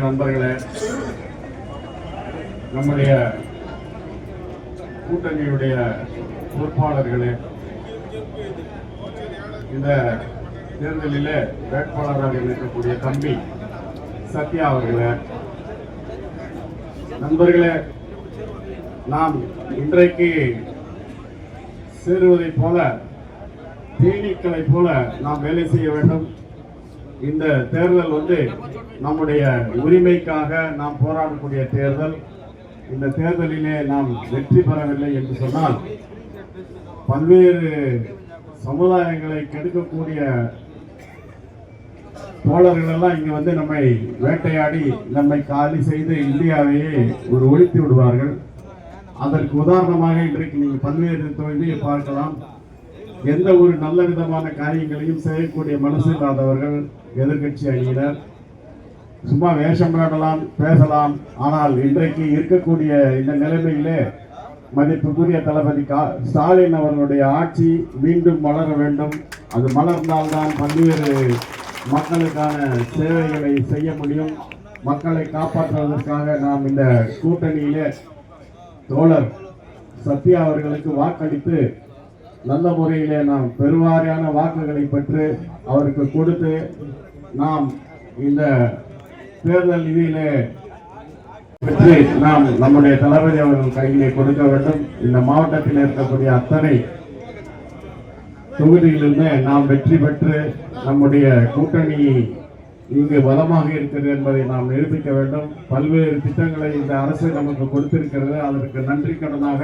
நண்பர்களே, நம்முடைய கூட்டணியுடைய பொறுப்பாளர்களே, இந்த தேர்தலிலே வேட்பாளராக இருக்கக்கூடிய தம்பி சத்யா அவர்களே, நண்பர்களே, நாம் இன்றைக்கு சேருவதைப் போல தேனீக்களை போல நாம் வேலை செய்ய வேண்டும். இந்த தேர்தல் நம்முடைய உரிமைக்காக நாம் போராடக்கூடிய தேர்தல். இந்த தேர்தலிலே நாம் வெற்றி பெறவில்லை என்று சொன்னால் பல்வேறு சமுதாயங்களை கெடுக்கக்கூடிய தோழர்கள் எல்லாம் இங்கு நம்மை வேட்டையாடி நம்மை காலி செய்து இந்தியாவையே ஒழித்து விடுவார்கள். அதற்கு உதாரணமாக இன்றைக்கு நீங்கள் பல்வேறு தொழிலை பார்க்கலாம். எந்த ஒரு நல்ல விதமான காரியங்களையும் செய்யக்கூடிய மனசு இல்லாதவர்கள் எதிர்கட்சி அணியினர். சும்மா வேஷம் காட்டலாம், பேசலாம். ஆனால் இன்றைக்கு இருக்கக்கூடிய இந்த நிலைமையிலே மதிப்புக்குரிய தளபதி ஸ்டாலின் அவர்களுடைய ஆட்சி மீண்டும் மலர வேண்டும். அது மலர்ந்தால்தான் பல்வேறு மக்களுக்கான சேவைகளை செய்ய முடியும். மக்களை காப்பாற்றுவதற்காக நாம் இந்த கூட்டணியிலே தோழர் சத்யா அவர்களுக்கு வாக்களித்து நல்ல முறையிலே நாம் பெருவாரியான வாக்குகளை பெற்று அவருக்கு கொடுத்து நாம் இந்த தேர்தல் நிதியிலே பெற்று நாம் நம்முடைய தளபதி அவர்கள் கையிலே கொடுக்க வேண்டும். இந்த மாவட்டத்தில் இருக்கக்கூடிய அத்தனை தொகுதியிலிருந்து நாம் வெற்றி பெற்று நம்முடைய கூட்டணி இங்கு பலமாக இருக்கிறது என்பதை நாம் நிரூபிக்க வேண்டும். பல்வேறு திட்டங்களை இந்த அரசு நமக்கு கொடுத்திருக்கிறது. அதற்கு நன்றி கடனாக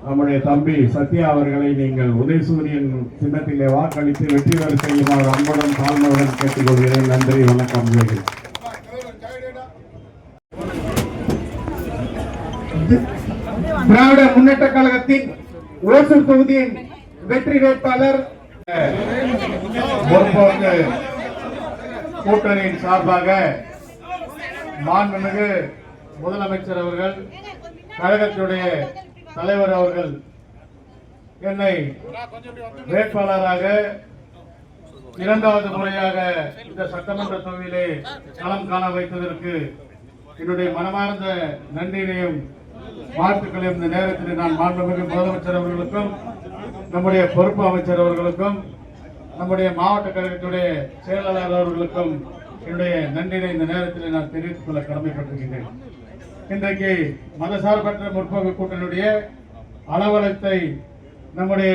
நம்முடைய தம்பி சத்யா அவர்களை நீங்கள் உதயசூரியன் சின்னத்திலே வாக்களித்து வெற்றி பெற செய்யுமாறு அன்புடன் தாழ்மையுடன் கேட்டுக்கொள்கிறேன். நன்றி, வணக்கம். திராவிட முன்னேற்ற கழகத்தின் ஓசூர் தொகுதியின் வெற்றி வேட்பாளர் முற்போக்கு கூட்டணியின் சார்பாக மாண்புமிகு முதலமைச்சர் அவர்கள், கழகத்துடைய தலைவர் அவர்கள் என்னை வேட்பாளராக இரண்டாவது முறையாக இந்த சட்டமன்ற தொகுதியிலே களம் காண வைத்ததற்கு என்னுடைய மனமார்ந்த நன்றியினையும் வாழ்த்துக்களையும் இந்த நேரத்தில் நான் மாண்புமிகு முதலமைச்சர் அவர்களுக்கும், நம்முடைய பொறுப்பு அமைச்சர் அவர்களுக்கும், நம்முடைய மாவட்ட கழகத்துடைய செயலாளர் அவர்களுக்கும் என்னுடைய நன்றியை இந்த நேரத்தில் நான் தெரிவித்துக் கொள்ள கடமைப்பட்டிருக்கிறேன். இன்றைக்கு மதசார்பற்ற முற்போக்கு கூட்டணியுடைய அலுவலகத்தை நம்முடைய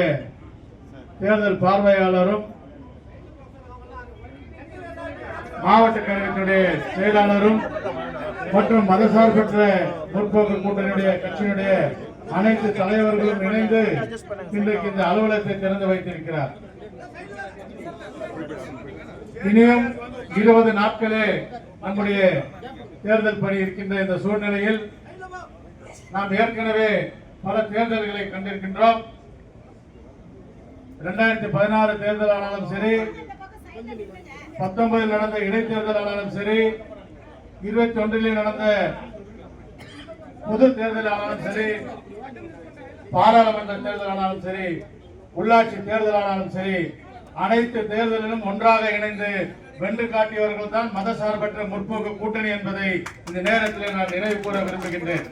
தேர்தல் பார்வையாளரும் மாவட்ட கழகத்தினுடைய செயலாளரும் மற்றும் மதசார்பற்ற முற்போக்கு கூட்டணியுடைய கட்சியினுடைய அனைத்து தலைவர்களும் இணைந்து இன்றைக்கு இந்த அலுவலகத்தை திறந்து வைத்திருக்கிறார். இனியும் 20 நாட்களே நம்முடைய தேர்தல் பணி இருக்கின்ற இந்த சூழ்நிலையில் நாம் ஏற்கனவே பல தேர்தல்களை கண்டிருக்கின்றோம். 2016 தேர்தல் ஆனாலும் சரி, 19 நடந்த இடைத்தேர்தல் ஆனாலும் சரி, 21 நடந்த பொது தேர்தல் ஆனாலும் சரி, பாராளுமன்ற தேர்தல் ஆனாலும் சரி, உள்ளாட்சி தேர்தல் ஆனாலும் சரி, அனைத்து தேர்தலிலும் ஒன்றாக இணைந்து வென்று காட்டியவர்கள் தான் மதசார்பற்ற முற்போக்கு கூட்டணி என்பதை இந்த நேரத்தில் நான் நினைவு கூற விரும்புகின்றேன்.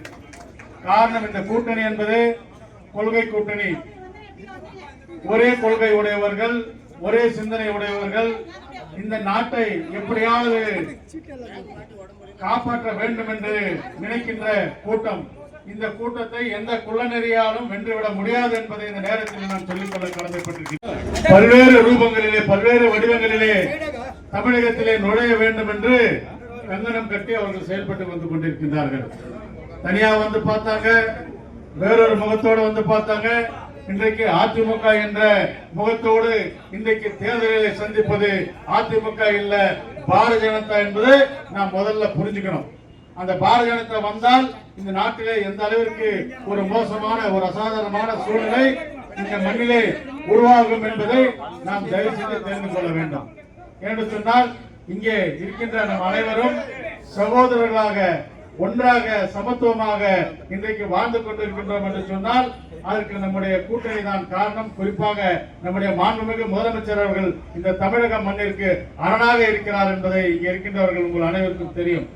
காரணம், இந்த கூட்டணி என்பது கொள்கை கூட்டணி. ஒரே கொள்கை உடையவர்கள், ஒரே சிந்தனை உடையவர்கள், இந்த நாட்டை எப்படியாவது காப்பாற்ற வேண்டும் என்று நினைக்கின்ற கூட்டம். இந்த கூட்டத்தை எந்த குள்ளநெறியாலும் வென்றுவிட முடியாது என்பதை இந்த நேரத்தில் நான் சொல்லிக்கொள்ள கடமைப்பட்டிருக்கிறேன். பல்வேறு ரூபங்களிலே, பல்வேறு வடிவங்களிலே தமிழகத்திலே நுழைய வேண்டும் என்று கங்கணம் கட்டி அவர்கள் செயல்பட்டு வந்து கொண்டிருக்கின்றார்கள். தனியா வந்து பார்த்தாங்க, வேறொரு முகத்தோடு வந்து பார்த்தாங்க. இன்றைக்கு அதிமுக என்ற முகத்தோடு இன்றைக்கு தேர்தலை சந்திப்பது அதிமுக இல்ல, பாரதிய ஜனதா என்பதை நாம் முதல்ல புரிஞ்சுக்கணும். அந்த பாரதிய ஜனதா வந்தால் இந்த நாட்டிலே எந்த அளவிற்கு ஒரு மோசமான, ஒரு அசாதாரணமான சூழ்நிலை இந்த மண்ணிலே உருவாகும் என்பதை நாம் தயவு செய்து தெரிந்து கொள்ள வேண்டும். என்று சொன்னால் இங்கே இருக்கின்ற நம் அனைவரும் சகோதரர்களாக, ஒன்றாக, சமத்துவமாக இன்றைக்கு வாழ்ந்து கொண்டிருக்கின்றோம் என்று சொன்னால் அதற்கு நம்முடைய கூட்டணி தான் காரணம். குறிப்பாக நம்முடைய மாண்புமிகு முதலமைச்சர் அவர்கள் இந்த தமிழக மண்ணிற்கு அரணாக இருக்கிறார் என்பதை இங்கே இருக்கின்றவர்கள் உங்கள் அனைவருக்கும் தெரியும்.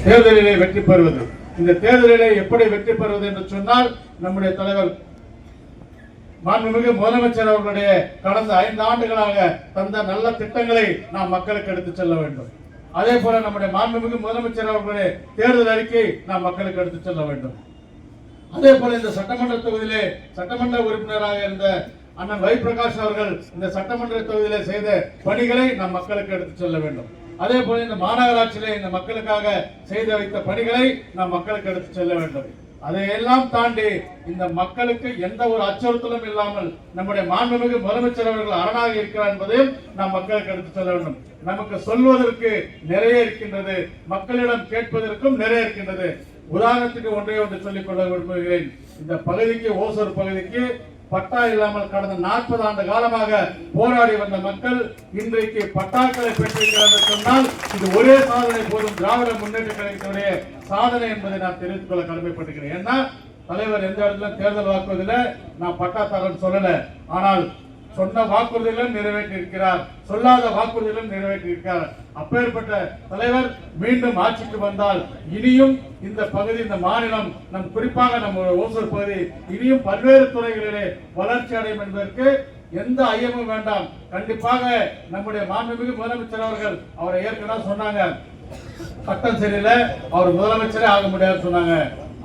தேர்தலிலே வெற்றி பெறுவது. இந்த தேர்தலிலே எப்படி வெற்றி பெறுவது என்று சொன்னால், நம்முடைய தலைவர் மாண்புமிகு முதலமைச்சர் அவர்களுடைய கடந்த 5 ஆண்டுகளாக தந்த நல்ல திட்டங்களை நாம் மக்களுக்கு எடுத்துச் செல்ல வேண்டும். அதே போல நம்முடைய மாண்புமிகு முதலமைச்சர் அவர்களுடைய தேர்தல் அறிக்கை நாம் மக்களுக்கு எடுத்துச் செல்ல வேண்டும். அதே போல இந்த சட்டமன்ற தொகுதியிலே சட்டமன்ற உறுப்பினராக இருந்த அண்ணன் வை பிரகாஷ் அவர்கள் இந்த சட்டமன்ற தொகுதியிலே செய்த பணிகளை நாம் மக்களுக்கு எடுத்துச் செல்ல வேண்டும். அதே போல இந்த மாநகராட்சியிலே இந்த மக்களுக்காக செய்து வைத்த பணிகளை நாம் மக்களுக்கு எடுத்துச் செல்ல வேண்டும். அதையெல்லாம் தாண்டி இந்த மக்களுக்கு எந்த ஒரு அச்சுறுத்தலும் இல்லாமல் நம்முடைய மாண்புமிகு முதலமைச்சர் அவர்கள் அரணாக இருக்கிறார் என்பதையும் நாம் மக்களுக்கு எடுத்துச் செல்ல வேண்டும். நமக்கு சொல்வதற்கு நிறைய இருக்கின்றது, மக்களிடம் கேட்பதற்கும் நிறைய இருக்கின்றது. உதாரணத்துக்கு ஒன்றே ஒன்று சொல்லிக் கொள்ள விரும்புகிறேன். இந்த பகுதிக்கு, ஓசூர் பகுதிக்கு பட்டா இல்லாமல் கடந்த 40 ஆண்டு காலமாக போராடி வந்த மக்கள் இன்றைக்கு பட்டாக்களை பெற்றிருக்கிறார் என்று சொன்னால் இது ஒரே சாதனை போதும். திராவிட முன்னேற்ற கழகத்தினுடைய சாதனை என்பதை நான் தெரிவித்துக் கொள்ள கடமைப்பட்டிருக்கிறேன். ஏன்னா தலைவர் எந்த இடத்துல தேர்தல் வாக்குறுதியில நான் பட்டா தரேன்னு சொல்லல, ஆனால் சொன்ன வாக்குறுதிகளும் நிறைவேற்றி இருக்கிறார், சொல்லாத வாக்குறுதிகளும் நிறைவேற்றி இருக்கிறார். அப்பேற்பட்ட தலைவர் மீண்டும் ஆட்சிக்கு வந்தால் இனியும் இந்த பகுதி, இந்த மாநிலம், நம் குறிப்பாக நம்ம ஓசூர் பகுதி இனியும் பல்வேறு துறைகளிலே வளர்ச்சி அடையும் என்பதற்கு எந்த ஐயமும் வேண்டாம். கண்டிப்பாக நம்முடைய மாண்புமிகு முதலமைச்சர் அவர்கள், அவரை ஏற்கனவே சொன்னாங்க, சட்டம் சரியில்லை, அவர் முதலமைச்சரே ஆக முடியாது சொன்னாங்க.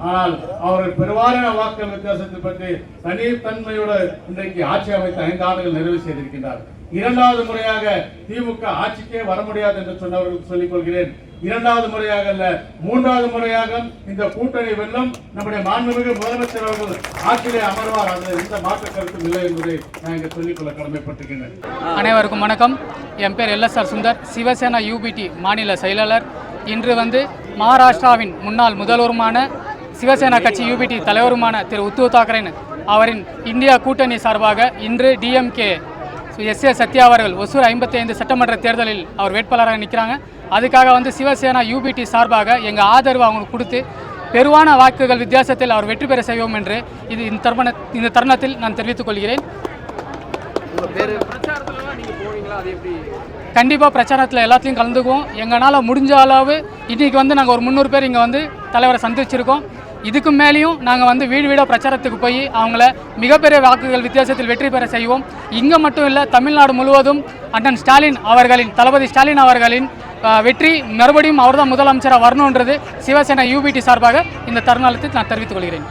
ஆனால் அவர்கள் பெருவாரியான வாக்குகள் வித்தியாசத்தை பற்றி தனித்தன்மையோடு இன்றைக்கு ஆட்சி அமைத்த 5 ஆண்டுகள் நிறைவு செய்திருக்கின்றார். 2வது முறையாக திமுக ஆட்சிக்கே வர முடியாது என்று சொன்னவர்களுக்கு சொல்லிக் கொள்கிறேன். 2வது முறையாக அல்ல, 3வது முறையாக இந்த கூட்டணி வெல்லும். நம்முடைய மாண்புமிகு முதலமைச்சர் அவர்கள் ஆட்சியிலே அமர்வார், அதில் எந்த மாற்று கருத்தும் இல்லை என்பதை நான் இங்கே சொல்லிக்கொள்ள கடமைப்பட்டிருக்கிறேன். அனைவருக்கும் வணக்கம். என் பேர் LSR சுந்தர், சிவசேனா UBT மாநில செயலாளர். இன்று மகாராஷ்டிராவின் முன்னாள் முதல்வருமான சிவசேனா கட்சி UBT தலைவருமான திரு உத்தவ் தாக்கரே அவரின் இந்தியா கூட்டணி சார்பாக இன்று DMK SA சத்யா அவர்கள் ஒசூர் 55 சட்டமன்ற தேர்தலில் அவர் வேட்பாளராக நிற்கிறாங்க. அதுக்காக சிவசேனா UBT சார்பாக எங்கள் ஆதரவு அவங்களுக்கு கொடுத்து பெருவான வாக்குகள் வித்தியாசத்தில் அவர் வெற்றி பெற செய்வோம் என்று இந்த தருணத்தில் நான் தெரிவித்துக் கொள்கிறேன். கண்டிப்பாக பிரச்சாரத்தில் எல்லாத்தையும் கலந்துக்குவோம். எங்களால் முடிஞ்ச அளவு இன்றைக்கி நாங்கள் ஒரு 300 பேர் இங்கே தலைவரை சந்திச்சிருக்கோம். இதுக்கு மேலேயும் நாங்கள் வீடு வீடாக பிரச்சாரத்துக்கு போய் அவங்கள மிகப்பெரிய வாக்குகள் வித்தியாசத்தில் வெற்றி பெற செய்வோம். இங்கே மட்டும் இல்லை, தமிழ்நாடு முழுவதும் அண்ணன் ஸ்டாலின் அவர்களின், தளபதி ஸ்டாலின் அவர்களின் வெற்றி மறுபடியும் அவர்தான் முதலமைச்சராக வரணுன்றது சிவசேனா UBT சார்பாக இந்த தருணத்தில் நான் தெரிவித்துக் கொள்கிறேன்.